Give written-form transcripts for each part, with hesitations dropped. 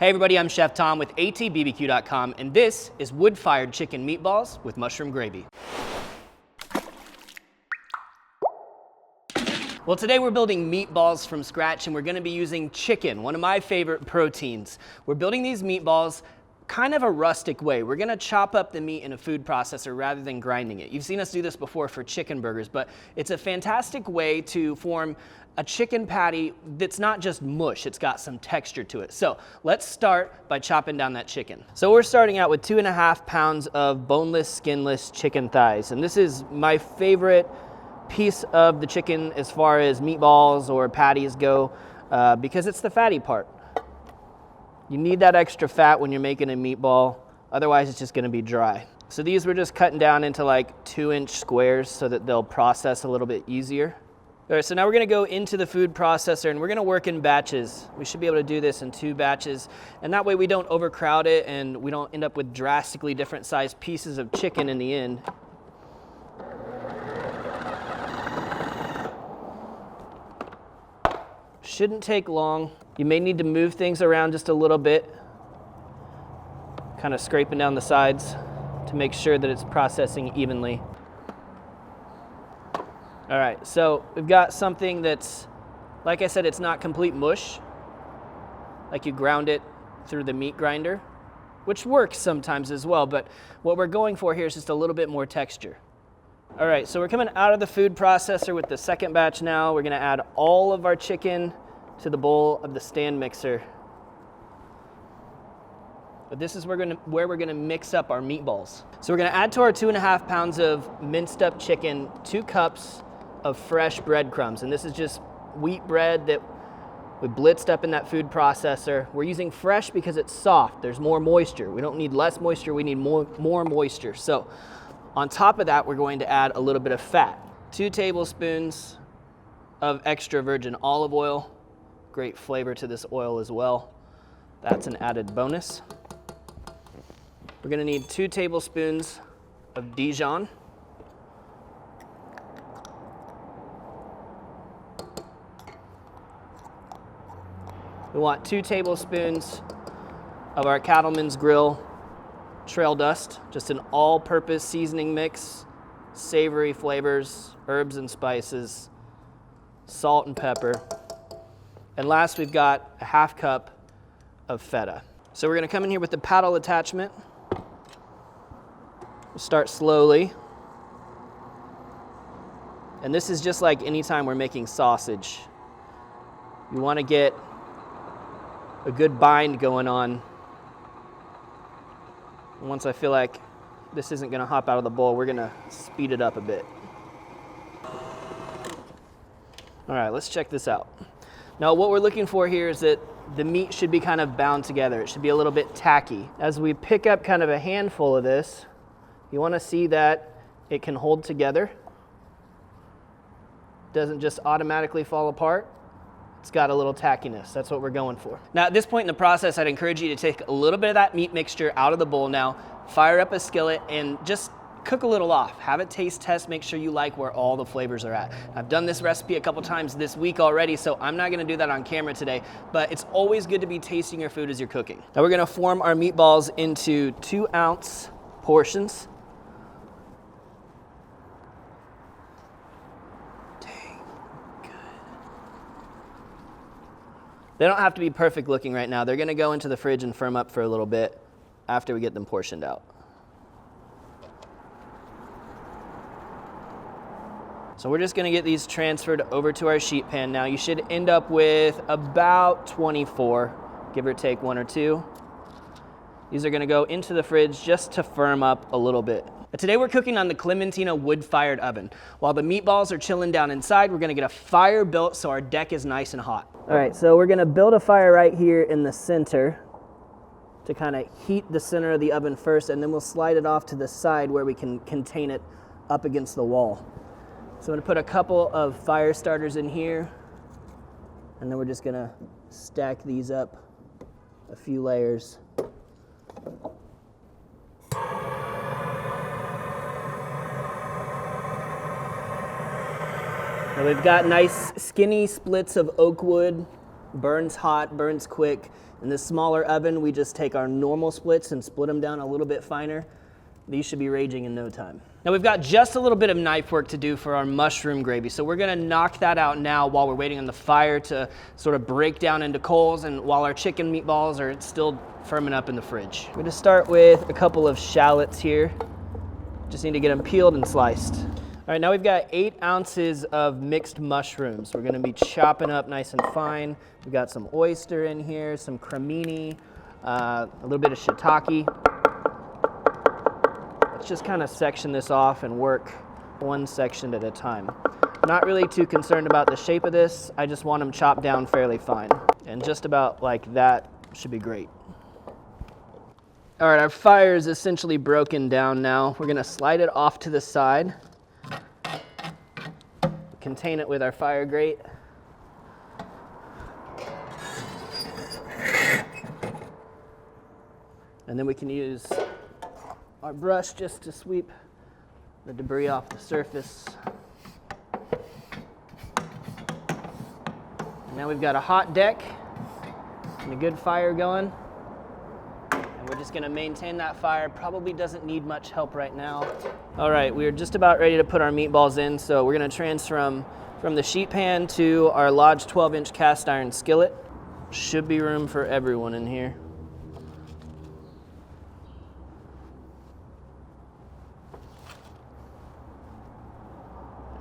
Hey everybody, I'm Chef Tom with allthingsbbq.com, and this is wood-fired chicken meatballs with mushroom gravy. Well, today we're building meatballs from scratch, and we're gonna be using chicken, one of my favorite proteins. We're building these meatballs kind of a rustic way. We're gonna chop up the meat in a food processor rather than grinding it. You've seen us do this before for chicken burgers, but it's a fantastic way to form a chicken patty that's not just mush, it's got some texture to it. So let's start by chopping down that chicken. So we're starting out with 2.5 pounds of boneless, skinless chicken thighs. And this is my favorite piece of the chicken as far as meatballs or patties go, because it's the fatty part. You need that extra fat when you're making a meatball, otherwise it's just gonna be dry. So these we're just cutting down into like 2-inch squares so that they'll process a little bit easier. All right, so now we're gonna go into the food processor and we're gonna work in batches. We should be able to do this in 2 batches, and that way we don't overcrowd it and we don't end up with drastically different sized pieces of chicken in the end. Shouldn't take long. You may need to move things around just a little bit, kind of scraping down the sides to make sure that it's processing evenly. All right, so we've got something that's, like I said, it's not complete mush, like you ground it through the meat grinder, which works sometimes as well, but what we're going for here is just a little bit more texture. All right, so we're coming out of the food processor with the second batch now. We're gonna add all of our chicken to the bowl of the stand mixer. But this is where we're gonna mix up our meatballs. So we're gonna add to our 2.5 pounds of minced up chicken 2 cups of fresh breadcrumbs. And this is just wheat bread that we blitzed up in that food processor. We're using fresh because it's soft. There's more moisture. We don't need less moisture, we need more moisture. So on top of that, we're going to add a little bit of fat. 2 tablespoons of extra virgin olive oil. Great flavor to this oil as well. That's an added bonus. We're gonna need 2 tablespoons of Dijon. We want 2 tablespoons of our Cattleman's Grill trail dust, just an all-purpose seasoning mix, savory flavors, herbs and spices, salt and pepper. And last, we've got a 1/2 cup of feta. So we're gonna come in here with the paddle attachment. We'll start slowly. And this is just like anytime we're making sausage. You wanna get a good bind going on. And once I feel like this isn't gonna hop out of the bowl, we're gonna speed it up a bit. All right, let's check this out. Now what we're looking for here is that the meat should be kind of bound together. It should be a little bit tacky. As we pick up kind of a handful of this, you wanna see that it can hold together. Doesn't just automatically fall apart. It's got a little tackiness. That's what we're going for. Now at this point in the process, I'd encourage you to take a little bit of that meat mixture out of the bowl now, fire up a skillet, and just cook a little off. Have it taste test, make sure you like where all the flavors are at. I've done this recipe a couple times this week already, so I'm not gonna do that on camera today, but it's always good to be tasting your food as you're cooking. Now we're gonna form our meatballs into 2-ounce portions. They don't have to be perfect looking right now. They're gonna go into the fridge and firm up for a little bit after we get them portioned out. So we're just gonna get these transferred over to our sheet pan now. You should end up with about 24, give or take 1 or 2. These are gonna go into the fridge just to firm up a little bit. Today we're cooking on the Clementino Wood Fired Oven. While the meatballs are chilling down inside, we're gonna get a fire built so our deck is nice and hot. All right, so we're gonna build a fire right here in the center to kind of heat the center of the oven first, and then we'll slide it off to the side where we can contain it up against the wall. So I'm gonna put a couple of fire starters in here, and then we're just gonna stack these up a few layers. Now we've got nice skinny splits of oak wood Burns hot, burns quick. In this smaller oven, we just take our normal splits and split them down a little bit finer. These should be raging in no time. Now we've got just a little bit of knife work to do for our mushroom gravy, so we're gonna knock that out now while we're waiting on the fire to sort of break down into coals, and while our chicken meatballs are still firming up in the fridge. We're gonna start with a couple of shallots here. Just need to get them peeled and sliced. All right, now we've got 8 ounces of mixed mushrooms. We're gonna be chopping up nice and fine. We've got some oyster in here, some cremini, a little bit of shiitake. Let's just kind of section this off and work one section at a time. Not really too concerned about the shape of this. I just want them chopped down fairly fine. And just about like that should be great. All right, our fire is essentially broken down now. We're gonna slide it off to the side. Contain it with our fire grate. And then we can use our brush just to sweep the debris off the surface. And now we've got a hot deck and a good fire going. And we're just gonna maintain that fire. Probably doesn't need much help right now. All right, we're just about ready to put our meatballs in. So we're gonna transfer from the sheet pan to our Lodge 12-inch cast iron skillet. Should be room for everyone in here.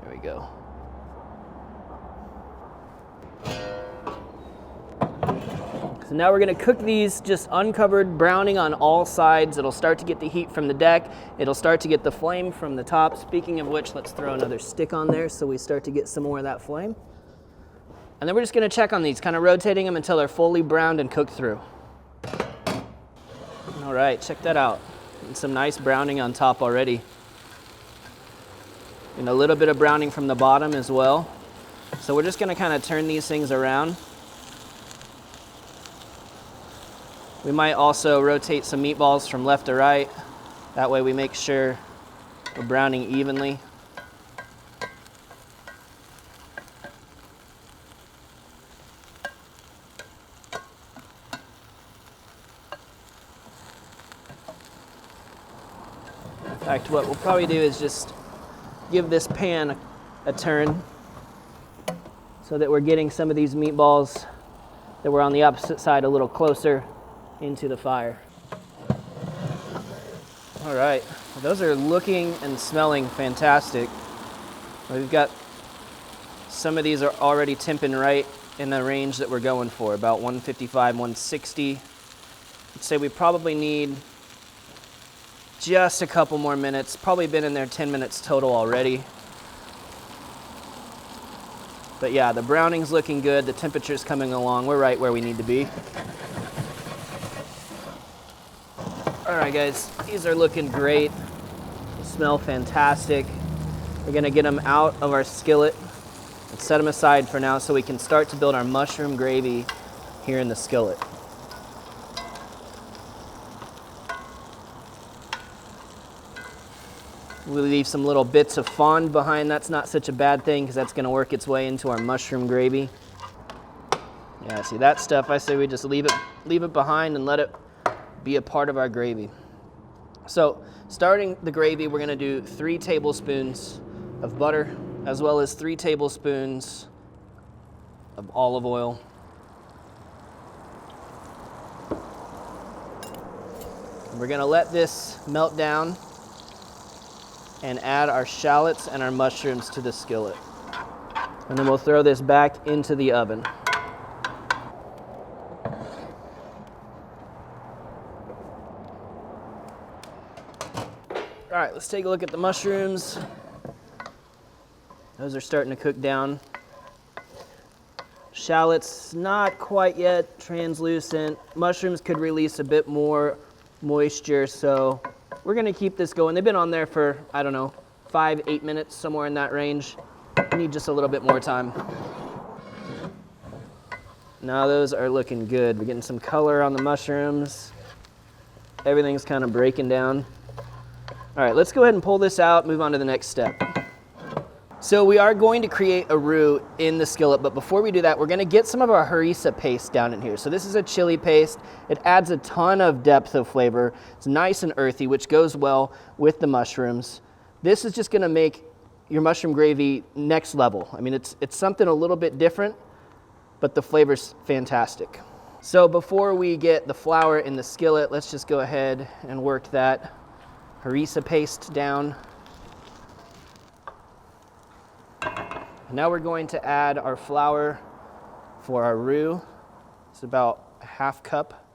There we go. So now we're gonna cook these just uncovered, browning on all sides. It'll start to get the heat from the deck. It'll start to get the flame from the top. Speaking of which, let's throw another stick on there so we start to get some more of that flame. And then we're just gonna check on these, kind of rotating them until they're fully browned and cooked through. All right, check that out. And some nice browning on top already. And a little bit of browning from the bottom as well. So we're just gonna kind of turn these things around. We might also rotate some meatballs from left to right. That way we make sure we're browning evenly. In fact, what we'll probably do is just give this pan a turn so that we're getting some of these meatballs that were on the opposite side a little closer into the fire. All right, well, those are looking and smelling fantastic. We've got some of these are already temping right in the range that we're going for, about 155, 160. I'd say we probably need just a couple more minutes. Probably been in there 10 minutes total already. But yeah, the browning's looking good. The temperature's coming along. We're right where we need to be. All right, guys, these are looking great. They smell fantastic. We're gonna get them out of our skillet and set them aside for now so we can start to build our mushroom gravy here in the skillet. We'll leave some little bits of fond behind. That's not such a bad thing because that's gonna work its way into our mushroom gravy. Yeah, see that stuff, I say we just leave it behind and let it be a part of our gravy. So starting the gravy, we're gonna do 3 tablespoons of butter as well as 3 tablespoons of olive oil. We're gonna let this melt down and add our shallots and our mushrooms to the skillet. And then we'll throw this back into the oven. All right, let's take a look at the mushrooms. Those are starting to cook down. Shallots, not quite yet translucent. Mushrooms could release a bit more moisture, so we're gonna keep this going. They've been on there for, I don't know, 5, 8 minutes, somewhere in that range. We need just a little bit more time. Now those are looking good. We're getting some color on the mushrooms. Everything's kind of breaking down. All right, let's go ahead and pull this out, move on to the next step. So we are going to create a roux in the skillet, but before we do that, we're gonna get some of our harissa paste down in here. So this is a chili paste. It adds a ton of depth of flavor. It's nice and earthy, which goes well with the mushrooms. This is just gonna make your mushroom gravy next level. I mean, it's something a little bit different, but the flavor's fantastic. So before we get the flour in the skillet, let's just go ahead and work that harissa paste down. Now we're going to add our flour for our roux. It's about a half cup.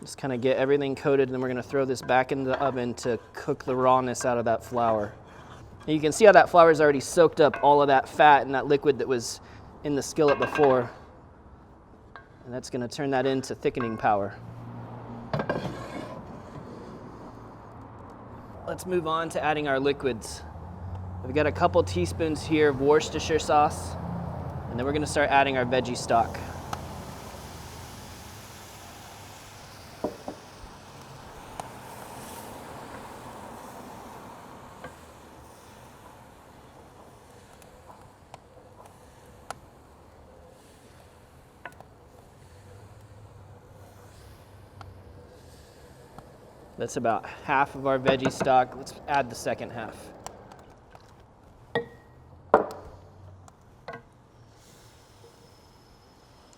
Just kind of get everything coated, and then we're going to throw this back into the oven to cook the rawness out of that flour. And you can see how that flour has already soaked up all of that fat and that liquid that was in the skillet before. And that's going to turn that into thickening power. Let's move on to adding our liquids. We've got a couple teaspoons here of Worcestershire sauce, and then we're gonna start adding our veggie stock. That's about half of our veggie stock. Let's add the second half.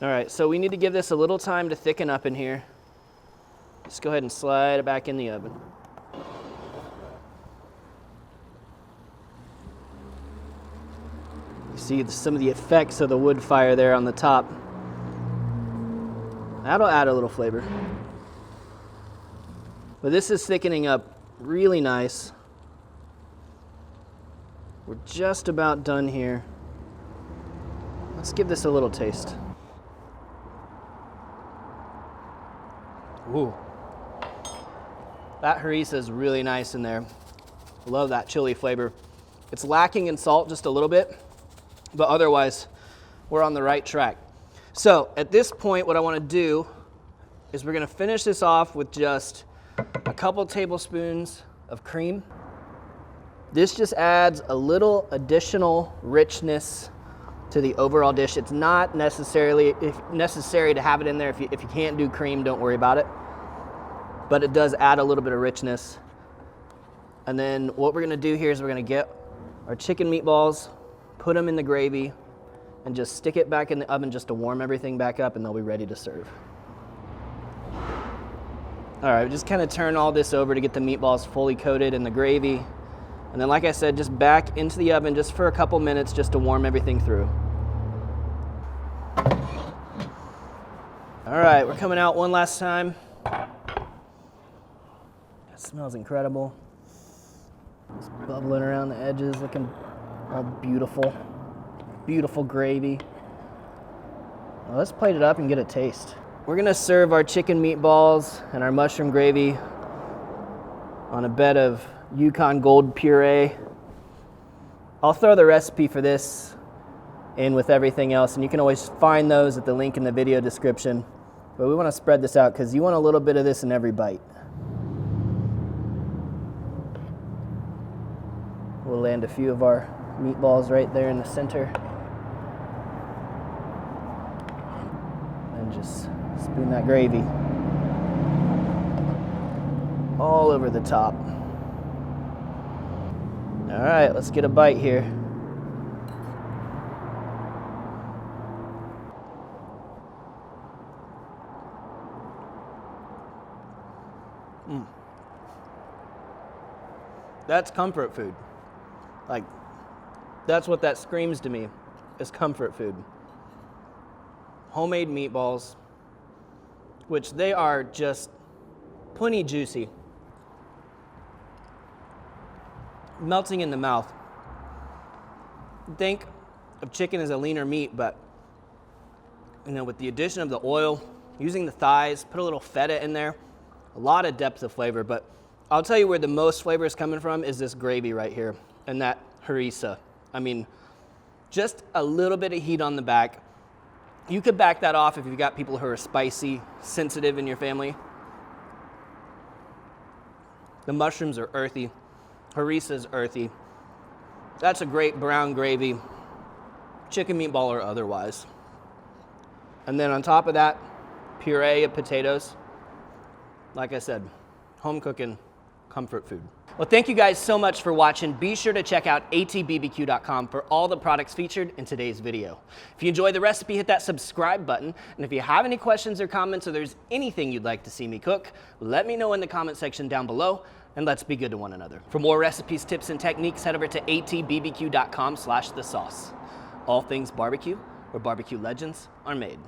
All right, so we need to give this a little time to thicken up in here. Just go ahead and slide it back in the oven. You see some of the effects of the wood fire there on the top. That'll add a little flavor. But this is thickening up really nice. We're just about done here. Let's give this a little taste. Ooh. That harissa is really nice in there. Love that chili flavor. It's lacking in salt just a little bit, but otherwise we're on the right track. So at this point, what I want to do is we're going to finish this off with just a couple tablespoons of cream. This just adds a little additional richness to the overall dish. It's not necessary to have it in there. If you can't do cream, don't worry about it. But it does add a little bit of richness. And then what we're gonna do here is we're gonna get our chicken meatballs, put them in the gravy, and just stick it back in the oven just to warm everything back up, and they'll be ready to serve. All right, just kind of turn all this over to get the meatballs fully coated in the gravy. And then, like I said, just back into the oven just for a couple minutes just to warm everything through. All right, we're coming out one last time. That smells incredible. It's bubbling around the edges, looking all beautiful. Beautiful gravy. Well, let's plate it up and get a taste. We're gonna serve our chicken meatballs and our mushroom gravy on a bed of Yukon Gold Puree. I'll throw the recipe for this in with everything else, and you can always find those at the link in the video description. But we wanna spread this out because you want a little bit of this in every bite. We'll land a few of our meatballs right there in the center. And just spoon that gravy all over the top. All right, let's get a bite here. That's comfort food. Like, that's what that screams to me, is comfort food. Homemade meatballs, which they are just plenty juicy. Melting in the mouth. Think of chicken as a leaner meat, but with the addition of the oil, using the thighs, put a little feta in there, a lot of depth of flavor. But I'll tell you where the most flavor is coming from is this gravy right here and that harissa. I mean, just a little bit of heat on the back. You could back that off if you've got people who are spicy, sensitive in your family. The mushrooms are earthy. Harisa's earthy. That's a great brown gravy, chicken meatball or otherwise. And then on top of that, puree of potatoes. Like I said, home cooking, comfort food. Well, thank you guys so much for watching. Be sure to check out allthingsbbq.com for all the products featured in today's video. If you enjoyed the recipe, hit that subscribe button. And if you have any questions or comments, or there's anything you'd like to see me cook, let me know in the comment section down below, and let's be good to one another. For more recipes, tips, and techniques, head over to allthingsbbq.com/thesauce. All things barbecue, where barbecue legends are made.